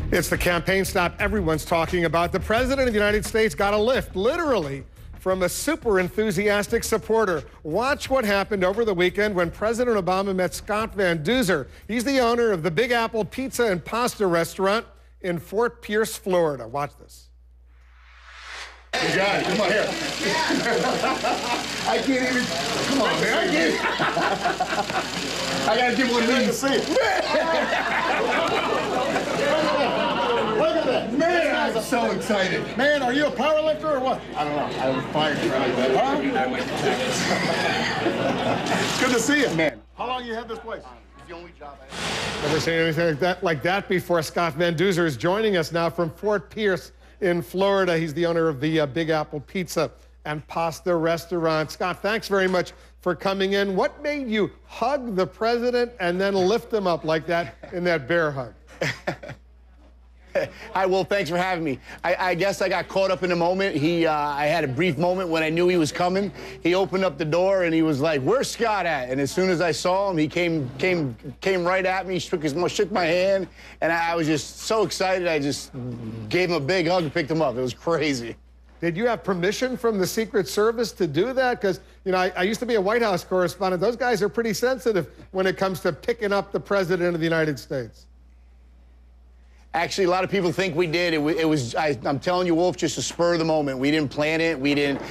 It's the campaign stop everyone's talking about. The President of the United States got a lift, literally, from a super enthusiastic supporter. Watch what happened over the weekend when President Obama met Scott Van Duzer. He's the owner of the Big Apple Pizza and Pasta restaurant in Fort Pierce, Florida. Watch this. You got it. Come on here. I can't even. Come on, man. I can't. I gotta give one of these to see it. Look at that. Man, I'm so excited. Man, are you a power lifter or what? I don't know. I was fired right there. Huh? It's good to see you, man. How long you had this place? It's the only job I had. Never seen anything like that before. Scott Van Duzer is joining us now from Fort Pierce in Florida. He's the owner of the Big Apple Pizza and Pasta restaurant. Scott, thanks very much for coming in. What made you hug the president and then lift him up like that in that bear hug? Hi, Will. Thanks for having me. I guess I got caught up in the moment. I had a brief moment when I knew he was coming. He opened up the door and he was like, "Where's Scott at?" And as soon as I saw him, he came right at me, shook my hand, and I was just so excited. I just gave him a big hug and picked him up. It was crazy. Did you have permission from the Secret Service to do that? Because, you know, I used to be a White House correspondent. Those guys are pretty sensitive when it comes to picking up the President of the United States. Actually, a lot of people think we did. I'm telling you, Wolf, just a spur of the moment. We didn't plan it. We didn't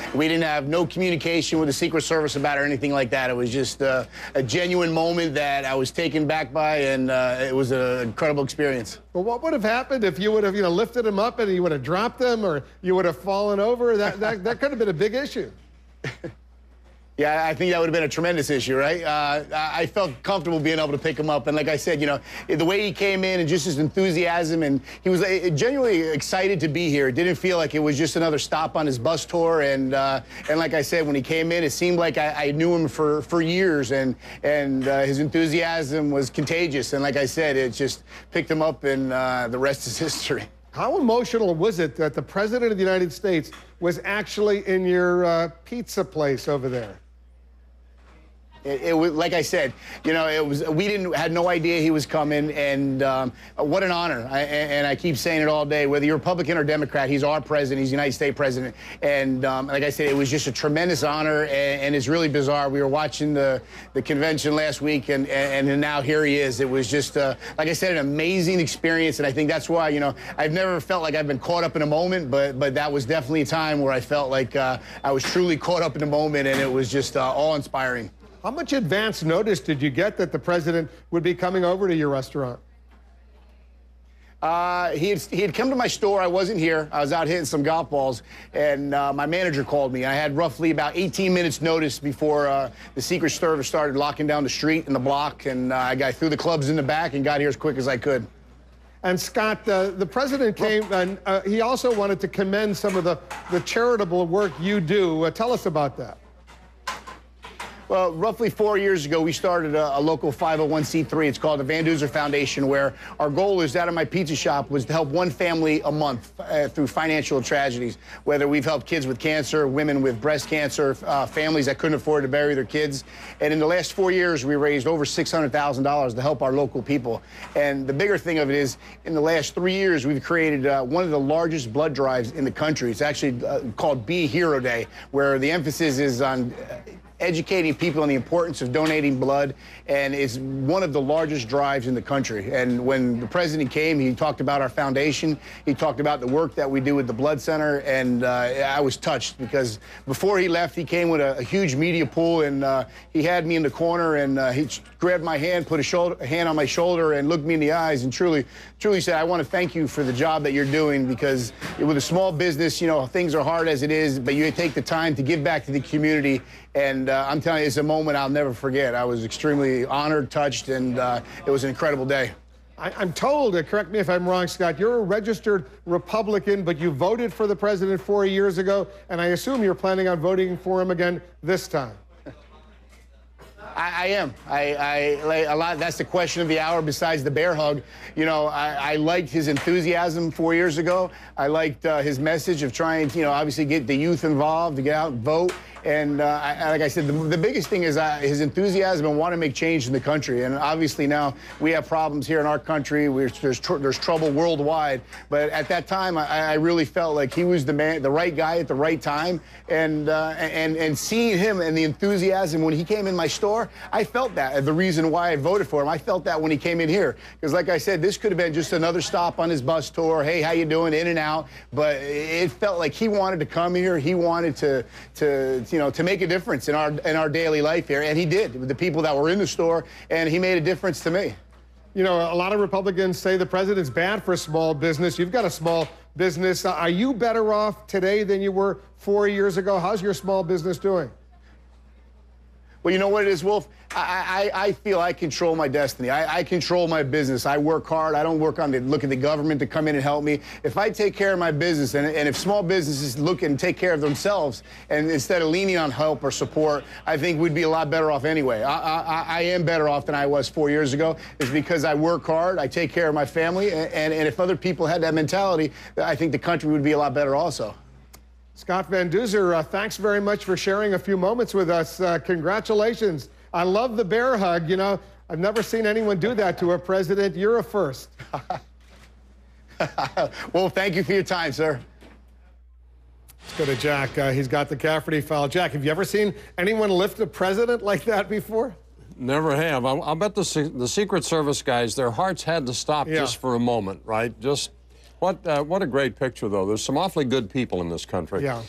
have no communication with the Secret Service about it or anything like that. It was just a genuine moment that I was taken back by, and it was an incredible experience. Well, what would have happened if you would have, lifted him up and you would have dropped him, or you would have fallen over? That could have been a big issue. Yeah, I think that would have been a tremendous issue, right? I felt comfortable being able to pick him up. And like I said, the way he came in and just his enthusiasm, and he was genuinely excited to be here. It didn't feel like it was just another stop on his bus tour. And like I said, when he came in, it seemed like I knew him for years, and his enthusiasm was contagious. And like I said, it just picked him up, and the rest is history. How emotional was it that the President of the United States was actually in your pizza place over there? It was, like I said, we had no idea he was coming, and what an honor. And I keep saying it all day, whether you're Republican or Democrat, he's our president, he's the United States president. And like I said, it was just a tremendous honor, and it's really bizarre. We were watching the convention last week, and now here he is. It was just, like I said, an amazing experience, and I think that's why, I've never felt like I've been caught up in a moment, but that was definitely a time where I felt like I was truly caught up in the moment, and it was just awe-inspiring. How much advance notice did you get that the president would be coming over to your restaurant? He had come to my store. I wasn't here. I was out hitting some golf balls, and my manager called me. I had roughly about 18 minutes notice before the Secret Service started locking down the street and the block, and I threw the clubs in the back and got here as quick as I could. And Scott, the president came, and he also wanted to commend some of the charitable work you do. Tell us about that. Well, roughly 4 years ago, we started a local 501c3. It's called the Van Duzer Foundation, where our goal is, out of my pizza shop, was to help one family a month through financial tragedies. Whether we've helped kids with cancer, women with breast cancer, families that couldn't afford to bury their kids. And in the last 4 years, we raised over $600,000 to help our local people. And the bigger thing of it is, in the last 3 years, we've created one of the largest blood drives in the country. It's actually called Be Hero Day, where the emphasis is on educating people on the importance of donating blood, and it's one of the largest drives in the country. And when the president came, he talked about our foundation, he talked about the work that we do with the blood center, and I was touched, because before he left, he came with a huge media pool, and he had me in the corner, and he grabbed my hand, put a hand on my shoulder, and looked me in the eyes, and truly said, "I want to thank you for the job that you're doing, because with a small business, things are hard as it is, but you take the time to give back to the community." And I'm telling you, it's a moment I'll never forget. I was extremely honored, touched, and it was an incredible day. I'm told, correct me if I'm wrong, Scott, you're a registered Republican, but you voted for the president 4 years ago, and I assume you're planning on voting for him again this time. I am. That's the question of the hour. Besides the bear hug, I liked his enthusiasm 4 years ago. I liked his message of trying to, obviously get the youth involved, to get out and vote. And like I said, the biggest thing is his enthusiasm and want to make change in the country. And obviously now we have problems here in our country. There's trouble worldwide. But at that time, I really felt like he was the right guy at the right time. And seeing him and the enthusiasm when he came in my store, I felt that. The reason why I voted for him, I felt that when he came in here. Because like I said, this could have been just another stop on his bus tour. Hey, how you doing? In and out. But it felt like he wanted to come here. He wanted to make a difference in our daily life here, and he did with the people that were in the store, and he made a difference to me. You know, a lot of Republicans say the president's bad for small business. You've got a small business. Are you better off today than you were 4 years ago? How's your small business doing? Well, you know what it is, Wolf? I feel I control my destiny. I control my business. I work hard. I don't look at the government to come in and help me. If I take care of my business, and if small businesses look and take care of themselves, and instead of leaning on help or support, I think we'd be a lot better off anyway. I am better off than I was 4 years ago. It's because I work hard. I take care of my family. And if other people had that mentality, I think the country would be a lot better also. Scott Van Duzer, thanks very much for sharing a few moments with us. Congratulations. I love the bear hug. You know, I've never seen anyone do that to a president. You're a first. Well, thank you for your time, sir. Let's go to Jack. He's got the Cafferty file. Jack, have you ever seen anyone lift a president like that before? Never have. I'll bet the Secret Service guys, their hearts had to stop just for a moment, right? Just what a great picture, though. There's some awfully good people in this country. Yeah.